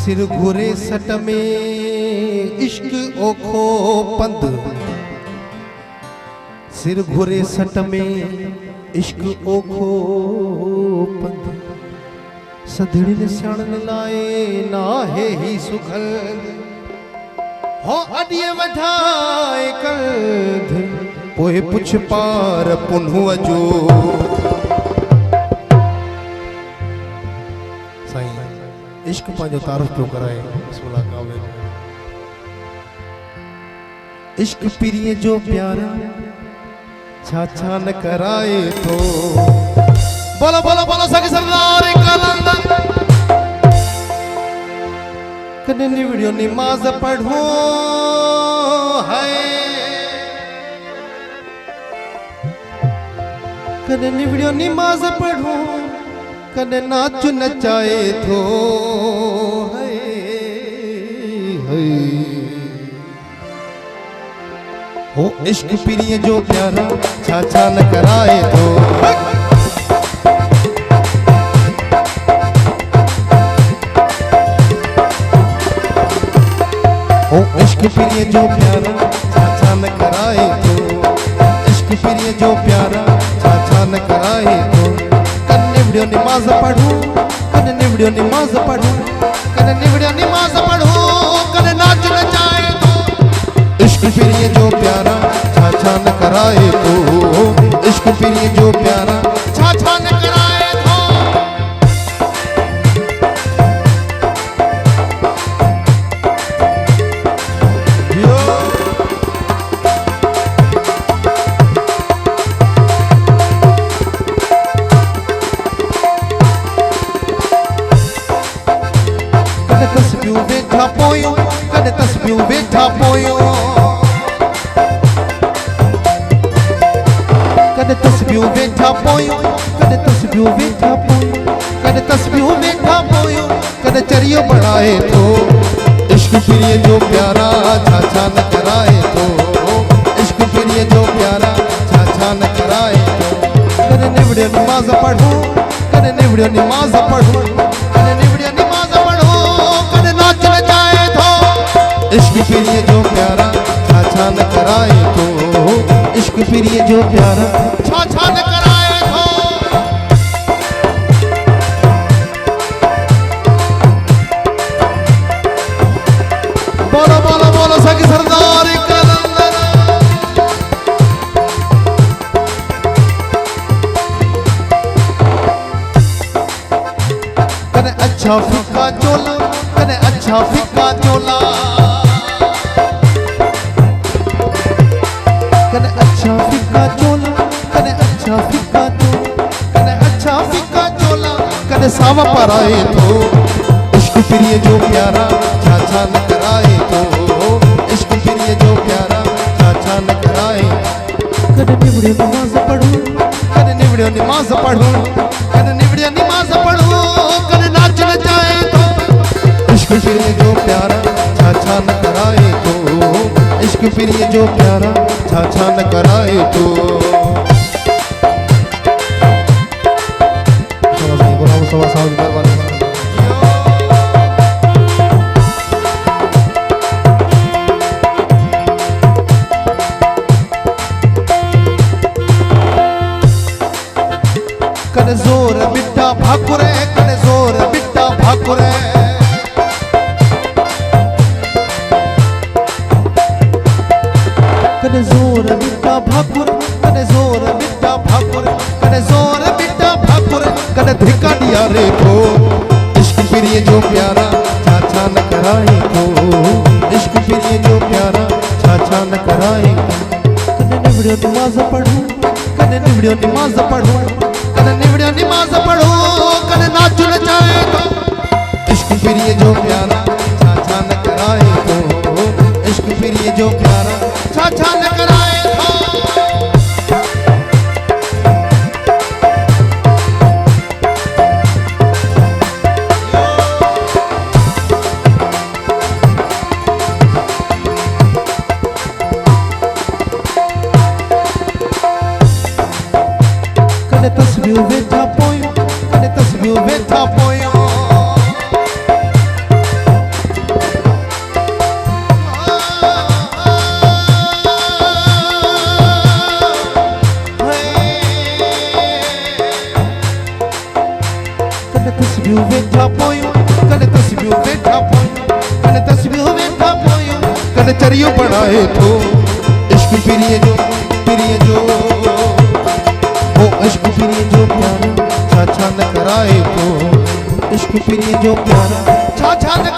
सिर घुरे सट में इश्क ओखो पंद, सिर घुरे सट में इश्क ओखो पंद, सधड़ी ने सियाणन लाए ना है ही सुखल, हो अडिए वठाए कल्ध पोए पुछ पार पुन्हु अजो। साईं इश्क पंहिंजो तारुफ पियो कराए बिस्मिल्लाह कावे। इश्क पीरीअ जो प्यारा छा छा न कराए तो। बोलो बोलो बोलो सगे सरदार कलंदर। कने निवड़ियो नमाज पढ़ो है, कने निवड़ियो नमाज पढ़ो, कने नाच नचाए थो है। हो इश्क पीरीअ जो प्यारा छा छा न कराए थो। ओ इश्क पीरीअ जो प्यारा छा छा न कराए थो। इश्क पीरीअ जो प्यारा छा छा न कराए थो। कने निवड़ियो नमाज पढ़ो, कने निवड़ियो नमाज पढ़ो, कने निवड़ियो नमाज पढ़ो, कने नाच नचाए थो। इश्क पीरीअ जो प्यारा छा छा न कराए थो। इश्क पीरीअ जो प्यारा छा छा न कराए थो। कने तस्बीह वेठा पोयो, कने तस्बीह वेठा पोयो, कने तस्बीह वेठा पोयो, कने तस्बीह वेठा पोयो, कने तस्बीह वेठा पोयो, कने चरियो बढ़ाए थो। इश्क पीरीअ जो प्यारा छा छा न कराए थो। इश्क पीरीअ जो प्यारा छा छा न कराए थो। कने निवड़ियो नमाज पढ़ो, कने निवड़ियो नमाज पढ़ो, कने निवड़ियो नमाज पढ़ो, कने नाच नचाए थो। इश्क पीरीअ जो प्यारा छा छा न कराए थो। इश्क पीरीअ जो प्यारा छा छा न कराए थो। बोलो बोलो बोलो सगे सरदार कलंदर। कने अच्छा फिक्का चोला, कने अच्छा फिक्का चोला, कने अच्छा फिक्का चोला, कने अच्छा फिक्का चोला, कने अच्छा फिक्का चोला, कने सावा पराए थो। इश्क पीरीअ जो प्यारा छा छा न कराए थो। इश्क पीरीअ जो प्यारा छा छा न कराए। कने निवड़ियो नमाज पढ़ो, कने निवड़ियो नमाज पढ़ो, कने निवड़ियो नमाज पढ़ो, कने नाच नचाए थो। इश्क पीरीअ जो प्यारा छा छा न कराए थो। इश्क पीरीअ जो प्यारा छा छा न कराए थो। चलो भाई गुलाम सवा साहब दरबार में कने जोर बिट्टा भाकुरे, कने जोर बिट्टा भाकुरे, कने जोर बिट्टा भाकुर, कने जोर बिट्टा भाकुर, कने जोर बिट्टा भाकुर, कने धिक्का दिया रे थो। इश्क पीरीअ जो प्यारा छा छा न कराए थो। इश्क पीरीअ जो प्यारा छा छा न कराए थो। कने निवड़ियो नमाज पढ़ो, कने निवड़ियो नमाज पढ़ो, कने निवड़ियो नमाज पढ़ो, कने नाच नचाए थो। इश्क पीरीअ जो प्यारा छा छा न कराए थो। इश्क पीरीअ जो प्यारा छा छा न कराए थो। कने तस्बीह वेठा पोयो, कने तस्बीह वेठा पोयो, तस्बीहूं वेठा पोयूं कॾहिं तस्बीहूं वेठा पोयूं कॾहिं तस्बीहूं वेठा पोयूं कॾहिं चरियो बणाए थो इश्क पिरीअ जो ओ इश्क पिरीअ जो प्यारा छा छा न कराए थो इश्क पिरीअ जो प्यारा छा छा न